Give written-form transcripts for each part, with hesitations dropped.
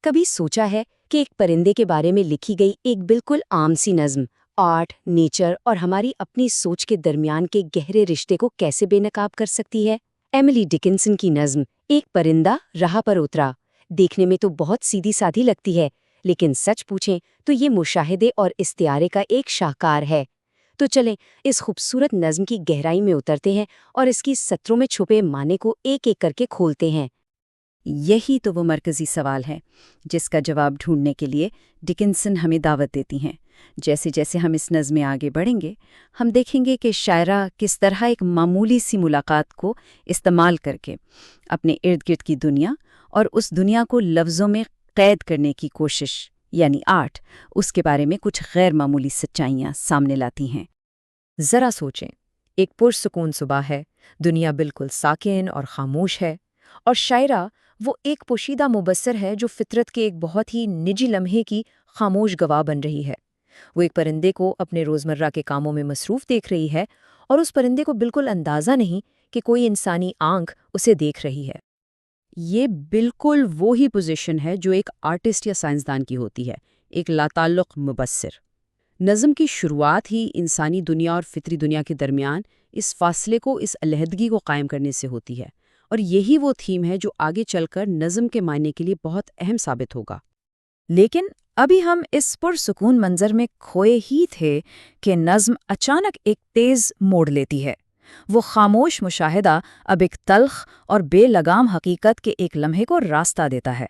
کبھی سوچا ہے کہ ایک پرندے کے بارے میں لکھی گئی ایک بالکل عام سی نظم آرٹ، نیچر اور ہماری اپنی سوچ کے درمیان کے گہرے رشتے کو کیسے بے نقاب کر سکتی ہے؟ ایملی ڈکنسن کی نظم ایک پرندہ راہ پر اترا دیکھنے میں تو بہت سیدھی سادھی لگتی ہے، لیکن سچ پوچھیں تو یہ مشاہدے اور استعارے کا ایک شاہکار ہے۔ تو چلیں اس خوبصورت نظم کی گہرائی میں اترتے ہیں اور اس کی سطروں میں چھپے معنی کو ایک ایک کر کے کھولتے ہیں۔ یہی تو وہ مرکزی سوال ہے جس کا جواب ڈھونڈنے کے لیے ڈکنسن ہمیں دعوت دیتی ہیں۔ جیسے جیسے ہم اس نظم میں آگے بڑھیں گے، ہم دیکھیں گے کہ شاعرہ کس طرح ایک معمولی سی ملاقات کو استعمال کر کے اپنے ارد گرد کی دنیا اور اس دنیا کو لفظوں میں قید کرنے کی کوشش یعنی آرٹ، اس کے بارے میں کچھ غیر معمولی سچائیاں سامنے لاتی ہیں۔ ذرا سوچیں، ایک پرسکون صبح ہے، دنیا بالکل ساکن اور خاموش ہے، اور شاعرہ وہ ایک پوشیدہ مبصر ہے جو فطرت کے ایک بہت ہی نجی لمحے کی خاموش گواہ بن رہی ہے۔ وہ ایک پرندے کو اپنے روزمرہ کے کاموں میں مصروف دیکھ رہی ہے، اور اس پرندے کو بالکل اندازہ نہیں کہ کوئی انسانی آنکھ اسے دیکھ رہی ہے۔ یہ بالکل وہی پوزیشن ہے جو ایک آرٹسٹ یا سائنسدان کی ہوتی ہے، ایک لاتعلق مبصر۔ نظم کی شروعات ہی انسانی دنیا اور فطری دنیا کے درمیان اس فاصلے کو، اس علیحدگی کو قائم کرنے سے ہوتی ہے، اور یہی وہ تھیم ہے جو آگے چل کر نظم کے معنی کے لیے بہت اہم ثابت ہوگا۔ لیکن ابھی ہم اس پرسکون منظر میں کھوئے ہی تھے کہ نظم اچانک ایک تیز موڑ لیتی ہے۔ وہ خاموش مشاہدہ اب ایک تلخ اور بے لگام حقیقت کے ایک لمحے کو راستہ دیتا ہے،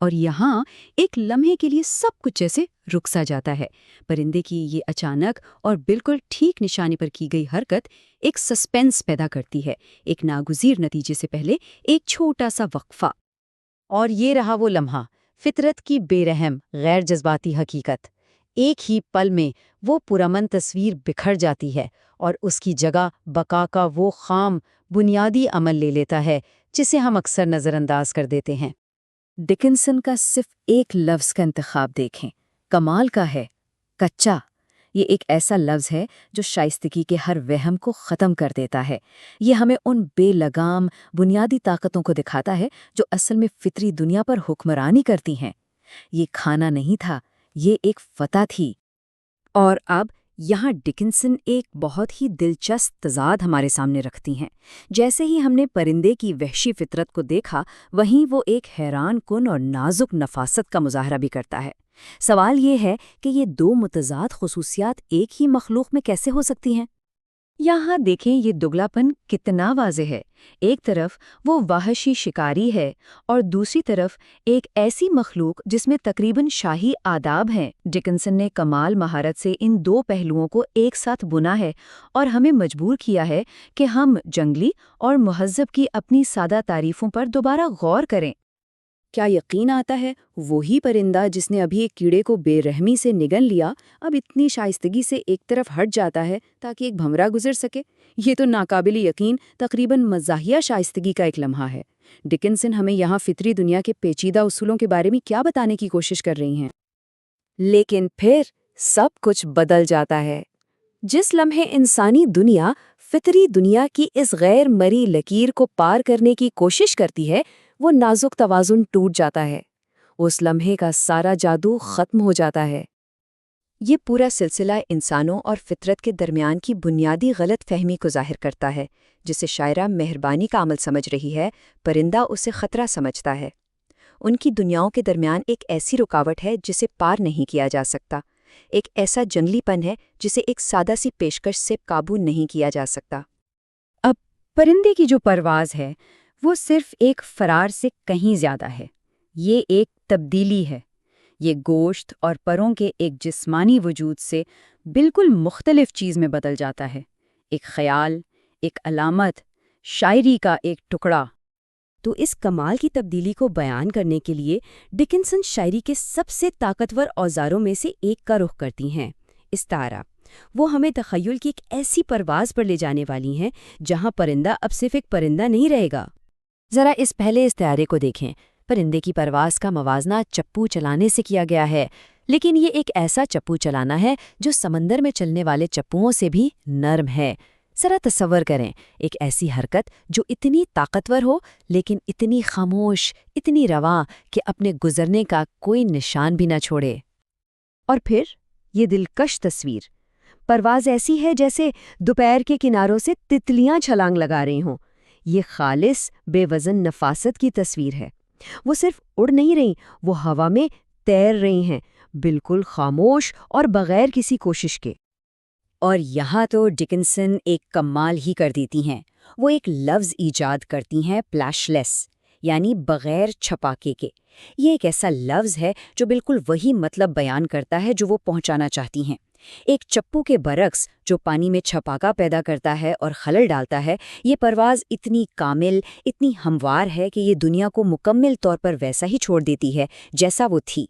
اور یہاں ایک لمحے کے لیے سب کچھ جیسے رک سا جاتا ہے۔ پرندے کی یہ اچانک اور بالکل ٹھیک نشانے پر کی گئی حرکت ایک سسپینس پیدا کرتی ہے، ایک ناگزیر نتیجے سے پہلے ایک چھوٹا سا وقفہ۔ اور یہ رہا وہ لمحہ، فطرت کی بے رحم غیر جذباتی حقیقت۔ ایک ہی پل میں وہ پرامن تصویر بکھر جاتی ہے، اور اس کی جگہ بقا کا وہ خام بنیادی عمل لے لیتا ہے جسے ہم اکثر نظر انداز کر دیتے ہیں۔ ڈکنسن کا صرف ایک لفظ کا انتخاب دیکھیں، کمال کا ہے، کچا۔ یہ ایک ایسا لفظ ہے جو شائستگی کے ہر وہم کو ختم کر دیتا ہے۔ یہ ہمیں ان بے لگام بنیادی طاقتوں کو دکھاتا ہے جو اصل میں فطری دنیا پر حکمرانی کرتی ہیں۔ یہ کھانا نہیں تھا، یہ ایک فتح تھی۔ اور اب یہاں ڈکنسن ایک بہت ہی دلچسپ تضاد ہمارے سامنے رکھتی ہیں۔ جیسے ہی ہم نے پرندے کی وحشی فطرت کو دیکھا، وہیں وہ ایک حیران کن اور نازک نفاست کا مظاہرہ بھی کرتا ہے۔ سوال یہ ہے کہ یہ دو متضاد خصوصیات ایک ہی مخلوق میں کیسے ہو سکتی ہیں؟ یہاں دیکھیں یہ دگلاپن کتنا واضح ہے۔ ایک طرف وہ وحشی شکاری ہے، اور دوسری طرف ایک ایسی مخلوق جس میں تقریباً شاہی آداب ہیں۔ ڈکنسن نے کمال مہارت سے ان دو پہلوؤں کو ایک ساتھ بنا ہے، اور ہمیں مجبور کیا ہے کہ ہم جنگلی اور مہذب کی اپنی سادہ تعریفوں پر دوبارہ غور کریں۔ کیا یقین آتا ہے وہی پرندہ جس نے ابھی ایک کیڑے کو بے رحمی سے نگل لیا، اب اتنی شائستگی سے ایک طرف ہٹ جاتا ہے تاکہ ایک بھنورا گزر سکے؟ یہ تو ناقابل یقین، تقریباً مزاحیہ شائستگی کا ایک لمحہ ہے۔ ڈکنسن ہمیں یہاں فطری دنیا کے پیچیدہ اصولوں کے بارے میں کیا بتانے کی کوشش کر رہی ہیں؟ لیکن پھر سب کچھ بدل جاتا ہے۔ جس لمحے انسانی دنیا فطری دنیا کی اس غیر مری لکیر کو پار کرنے کی کوشش کرتی ہے، وہ نازک توازن ٹوٹ جاتا ہے۔ اس لمحے کا سارا جادو ختم ہو جاتا ہے۔ یہ پورا سلسلہ انسانوں اور فطرت کے درمیان کی بنیادی غلط فہمی کو ظاہر کرتا ہے، جسے شاعرہ مہربانی کا عمل سمجھ رہی ہے، پرندہ اسے خطرہ سمجھتا ہے۔ ان کی دنیاؤں کے درمیان ایک ایسی رکاوٹ ہے جسے پار نہیں کیا جا سکتا، ایک ایسا جنگلی پن ہے جسے ایک سادہ سی پیشکش سے قابو نہیں کیا جا سکتا۔ اب پرندے کی جو پرواز ہے وہ صرف ایک فرار سے کہیں زیادہ ہے۔ یہ ایک تبدیلی ہے۔ یہ گوشت اور پروں کے ایک جسمانی وجود سے بالکل مختلف چیز میں بدل جاتا ہے، ایک خیال، ایک علامت، شاعری کا ایک ٹکڑا۔ تو اس کمال کی تبدیلی کو بیان کرنے کے لیے ڈکنسن شاعری کے سب سے طاقتور اوزاروں میں سے ایک کا رخ کرتی ہیں، استعارہ۔ وہ ہمیں تخیل کی ایک ایسی پرواز پر لے جانے والی ہیں جہاں پرندہ اب صرف ایک پرندہ نہیں رہے گا۔ ذرا اس پہلے استعارے کو دیکھیں۔ پرندے کی پرواز کا موازنہ چپو چلانے سے کیا گیا ہے، لیکن یہ ایک ایسا چپو چلانا ہے جو سمندر میں چلنے والے چپوؤں سے بھی نرم ہے۔ ذرا تصور کریں ایک ایسی حرکت جو اتنی طاقتور ہو لیکن اتنی خاموش، اتنی رواں کہ اپنے گزرنے کا کوئی نشان بھی نہ چھوڑے۔ اور پھر یہ دلکش تصویر، پرواز ایسی ہے جیسے دوپہر کے کناروں سے تتلیاں چھلانگ لگا رہی ہوں۔ یہ خالص بے وزن نفاست کی تصویر ہے۔ وہ صرف اڑ نہیں رہیں، وہ ہوا میں تیر رہی ہیں، بالکل خاموش اور بغیر کسی کوشش کے۔ اور یہاں تو ڈکنسن ایک کمال ہی کر دیتی ہیں۔ وہ ایک لفظ ایجاد کرتی ہیں، پلیش لیس، یعنی بغیر چھپاکے کے۔ یہ ایک ایسا لفظ ہے جو بالکل وہی مطلب بیان کرتا ہے جو وہ پہنچانا چاہتی ہیں۔ ایک چپو کے برعکس جو پانی میں چھپاکا پیدا کرتا ہے اور خلل ڈالتا ہے، یہ پرواز اتنی کامل، اتنی ہموار ہے کہ یہ دنیا کو مکمل طور پر ویسا ہی چھوڑ دیتی ہے جیسا وہ تھی۔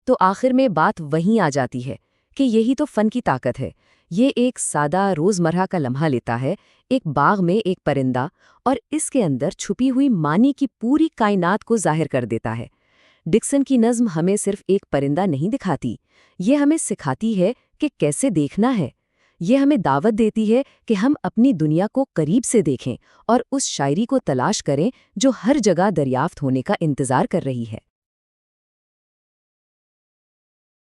تو آخر میں بات وہیں آ جاتی ہے کہ یہی تو فن کی طاقت ہے۔ یہ ایک سادہ روزمرہ کا لمحہ لیتا ہے، ایک باغ میں ایک پرندہ، اور اس کے اندر چھپی ہوئی معنی کی پوری کائنات کو ظاہر کر دیتا ہے۔ ڈکسن کی نظم ہمیں صرف ایک پرندہ نہیں دکھاتی، یہ ہمیں سکھاتی ہے کہ کیسے دیکھنا ہے۔ یہ ہمیں دعوت دیتی ہے کہ ہم اپنی دنیا کو قریب سے دیکھیں اور اس شاعری کو تلاش کریں جو ہر جگہ دریافت ہونے کا انتظار کر رہی ہے۔